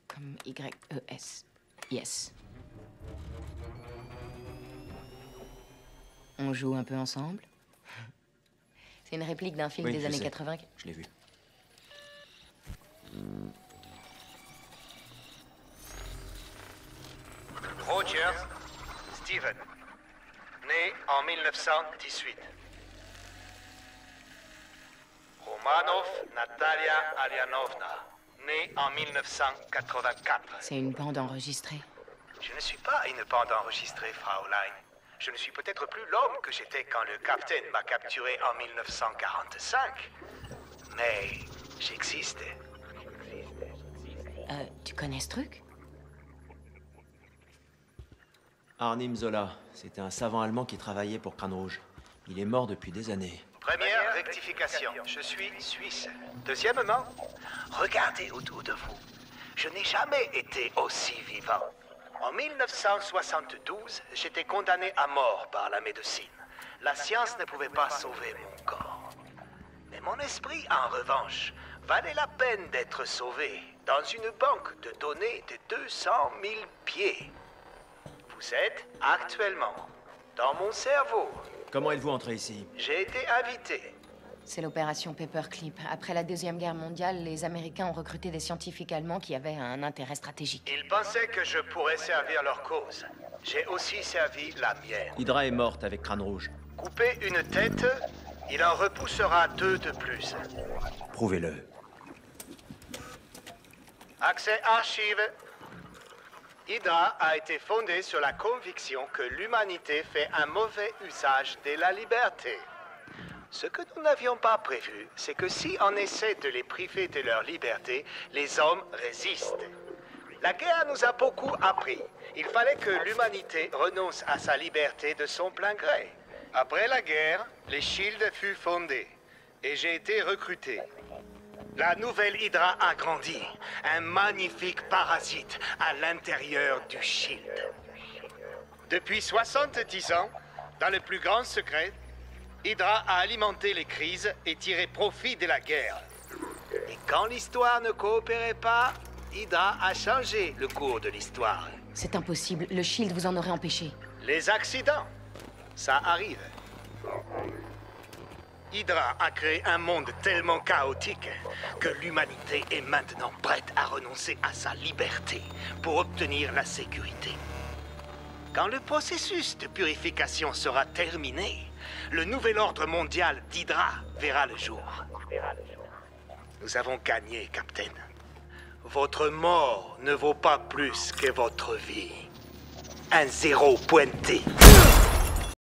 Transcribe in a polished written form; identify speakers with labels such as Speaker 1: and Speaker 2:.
Speaker 1: Comme Y-E-S. Yes. On joue un peu ensemble? C'est une réplique d'un film des années 80.
Speaker 2: Je l'ai vu.
Speaker 3: Rogers, Steven, né en 1918. Romanov, Natalia Alianovna, née en 1984.
Speaker 1: C'est une bande enregistrée.
Speaker 3: Je ne suis pas une bande enregistrée, Fraulein. Je ne suis peut-être plus l'homme que j'étais quand le capitaine m'a capturé en 1945. Mais j'existe.
Speaker 1: Tu connais ce truc?
Speaker 2: Arnim Zola, c'était un savant allemand qui travaillait pour Crâne Rouge. Il est mort depuis des années.
Speaker 3: Première rectification, je suis suisse. Deuxièmement, regardez autour de vous. Je n'ai jamais été aussi vivant. En 1972, j'étais condamné à mort par la médecine. La science ne pouvait pas sauver mon corps. Mais mon esprit, en revanche, valait la peine d'être sauvé dans une banque de données de 200 000 pieds. Vous êtes actuellement dans mon cerveau.
Speaker 2: Comment êtes-vous entré ici?
Speaker 3: J'ai été invité.
Speaker 1: C'est l'opération Paperclip. Après la Deuxième Guerre mondiale, les Américains ont recruté des scientifiques allemands qui avaient un intérêt stratégique.
Speaker 3: Ils pensaient que je pourrais servir leur cause. J'ai aussi servi la mienne.
Speaker 2: Hydra est morte avec Crâne Rouge.
Speaker 3: Couper une tête, il en repoussera 2 de plus.
Speaker 2: Prouvez-le.
Speaker 3: Accès archives. Hydra a été fondée sur la conviction que l'humanité fait un mauvais usage de la liberté. Ce que nous n'avions pas prévu, c'est que si on essaie de les priver de leur liberté, les hommes résistent. La guerre nous a beaucoup appris. Il fallait que l'humanité renonce à sa liberté de son plein gré. Après la guerre, les Shield fut fondé et j'ai été recruté. La nouvelle Hydra a grandi, un magnifique parasite à l'intérieur du Shield. Depuis 70 ans, dans le plus grand secret, Hydra a alimenté les crises et tiré profit de la guerre. Et quand l'histoire ne coopérait pas, Hydra a changé le cours de l'histoire.
Speaker 1: C'est impossible. Le Shield vous en aurait empêché.
Speaker 3: Les accidents, ça arrive. Hydra a créé un monde tellement chaotique que l'humanité est maintenant prête à renoncer à sa liberté pour obtenir la sécurité. Quand le processus de purification sera terminé, le nouvel ordre mondial d'Hydra verra le jour. Nous avons gagné, Capitaine. Votre mort ne vaut pas plus que votre vie. Un 0 pointé.